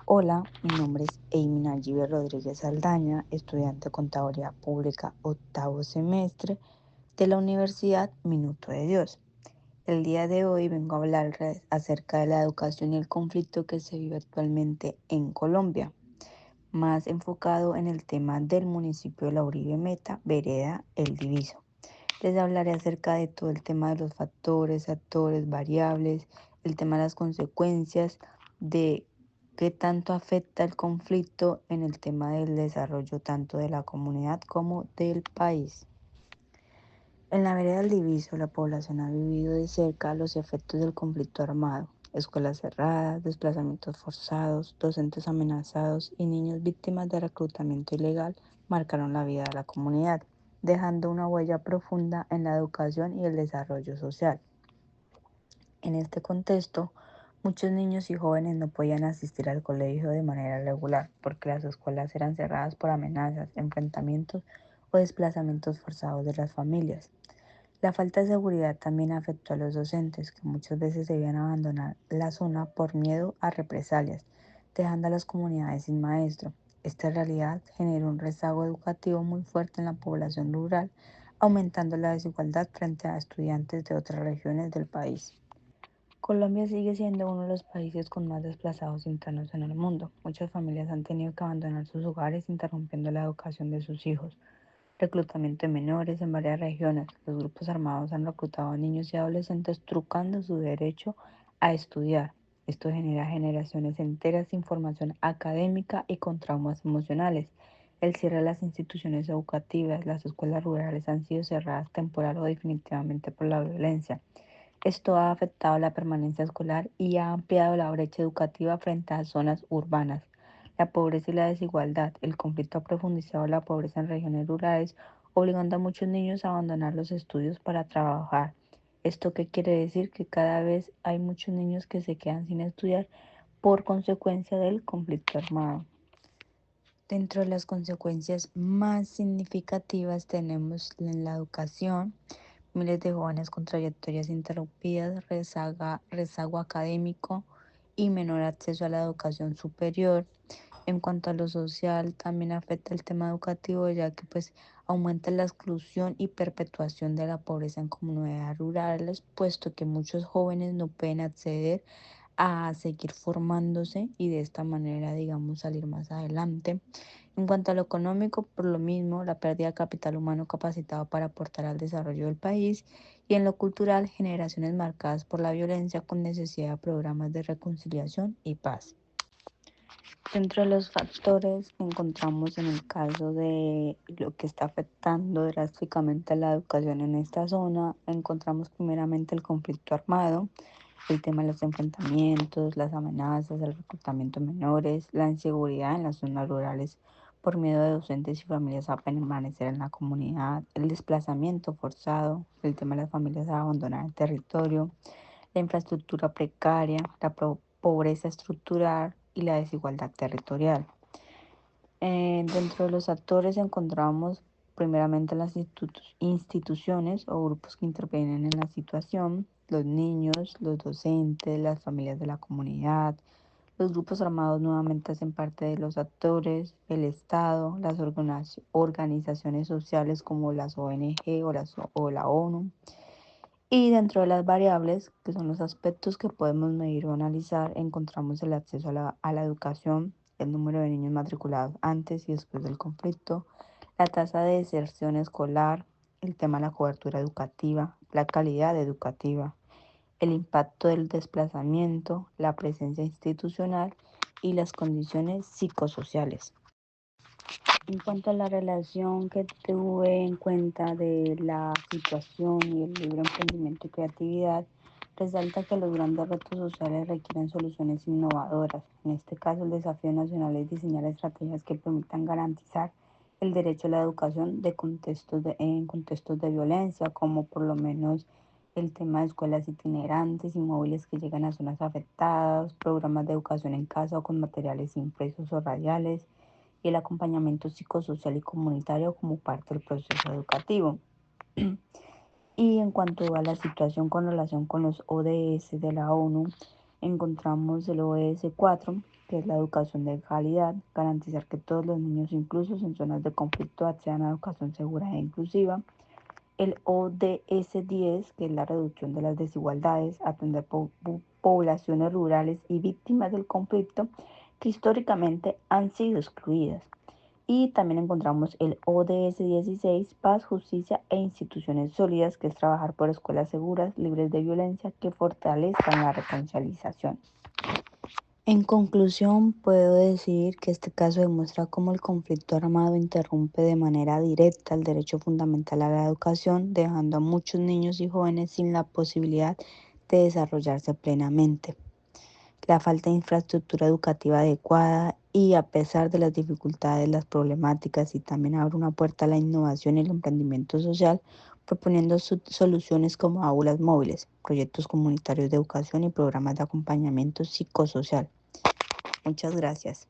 Hola, mi nombre es Amy Nayibe Rodríguez Saldaña, estudiante de Contaduría Pública, octavo semestre de la Universidad Minuto de Dios. El día de hoy vengo a hablar acerca de la educación y el conflicto que se vive actualmente en Colombia, más enfocado en el tema del municipio de La Uribe Meta, vereda El Diviso. Les hablaré acerca de todo el tema de los factores, actores, variables, el tema de las consecuencias, de qué tanto afecta el conflicto en el tema del desarrollo tanto de la comunidad como del país. En la vereda del Diviso, la población ha vivido de cerca los efectos del conflicto armado, escuelas cerradas, desplazamientos forzados, docentes amenazados y niños víctimas de reclutamiento ilegal marcaron la vida de la comunidad, dejando una huella profunda en la educación y el desarrollo social. En este contexto, muchos niños y jóvenes no podían asistir al colegio de manera regular porque las escuelas eran cerradas por amenazas, enfrentamientos o desplazamientos forzados de las familias. La falta de seguridad también afectó a los docentes, que muchas veces debían abandonar la zona por miedo a represalias, dejando a las comunidades sin maestro. Esta realidad generó un rezago educativo muy fuerte en la población rural, aumentando la desigualdad frente a estudiantes de otras regiones del país. Colombia sigue siendo uno de los países con más desplazados internos en el mundo. Muchas familias han tenido que abandonar sus hogares, interrumpiendo la educación de sus hijos. Reclutamiento de menores en varias regiones. Los grupos armados han reclutado a niños y adolescentes trucando su derecho a estudiar. Esto genera generaciones enteras sin formación académica y con traumas emocionales. El cierre de las instituciones educativas, las escuelas rurales han sido cerradas temporal o definitivamente por la violencia. Esto ha afectado la permanencia escolar y ha ampliado la brecha educativa frente a zonas urbanas. La pobreza y la desigualdad. El conflicto ha profundizado la pobreza en regiones rurales, obligando a muchos niños a abandonar los estudios para trabajar. ¿Esto qué quiere decir? Que cada vez hay muchos niños que se quedan sin estudiar por consecuencia del conflicto armado. Dentro de las consecuencias más significativas tenemos en la educación, miles de jóvenes con trayectorias interrumpidas, rezago académico y menor acceso a la educación superior. En cuanto a lo social, también afecta el tema educativo, ya que pues aumenta la exclusión y perpetuación de la pobreza en comunidades rurales, puesto que muchos jóvenes no pueden acceder a seguir formándose y de esta manera, digamos, salir más adelante. En cuanto a lo económico, por lo mismo, la pérdida de capital humano capacitado para aportar al desarrollo del país, y en lo cultural, generaciones marcadas por la violencia con necesidad de programas de reconciliación y paz. Dentro de los factores que encontramos en el caso de lo que está afectando drásticamente a la educación en esta zona, encontramos primeramente el conflicto armado, el tema de los enfrentamientos, las amenazas, el reclutamiento de menores, la inseguridad en las zonas rurales por miedo de docentes y familias a permanecer en la comunidad, el desplazamiento forzado, el tema de las familias a abandonar el territorio, la infraestructura precaria, la pobreza estructural y la desigualdad territorial. Dentro de los actores encontramos primeramente las instituciones o grupos que intervienen en la situación, los niños, los docentes, las familias de la comunidad. Los grupos armados nuevamente hacen parte de los actores, el Estado, las organizaciones sociales como las ONG o la ONU. Y dentro de las variables, que son los aspectos que podemos medir o analizar, encontramos el acceso a la educación, el número de niños matriculados antes y después del conflicto, la tasa de deserción escolar, el tema de la cobertura educativa, la calidad educativa, el impacto del desplazamiento, la presencia institucional y las condiciones psicosociales. En cuanto a la relación que tuve en cuenta de la situación y el libre emprendimiento y creatividad, resalta que los grandes retos sociales requieren soluciones innovadoras. En este caso, el desafío nacional es diseñar estrategias que permitan garantizar el derecho a la educación en contextos de violencia, como por lo menos el tema de escuelas itinerantes y móviles que llegan a zonas afectadas, programas de educación en casa o con materiales impresos o radiales, y el acompañamiento psicosocial y comunitario como parte del proceso educativo. Y en cuanto a la situación con relación con los ODS de la ONU, encontramos el ODS 4, que es la educación de calidad, garantizar que todos los niños, incluso en zonas de conflicto, accedan a educación segura e inclusiva. El ODS 10, que es la reducción de las desigualdades, atender poblaciones rurales y víctimas del conflicto que históricamente han sido excluidas. Y también encontramos el ODS 16, paz, justicia e instituciones sólidas, que es trabajar por escuelas seguras, libres de violencia, que fortalezcan la reconciliación. En conclusión, puedo decir que este caso demuestra cómo el conflicto armado interrumpe de manera directa el derecho fundamental a la educación, dejando a muchos niños y jóvenes sin la posibilidad de desarrollarse plenamente. La falta de infraestructura educativa adecuada y, a pesar de las dificultades, las problemáticas, y también abre una puerta a la innovación y el emprendimiento social, proponiendo soluciones como aulas móviles, proyectos comunitarios de educación y programas de acompañamiento psicosocial. Muchas gracias.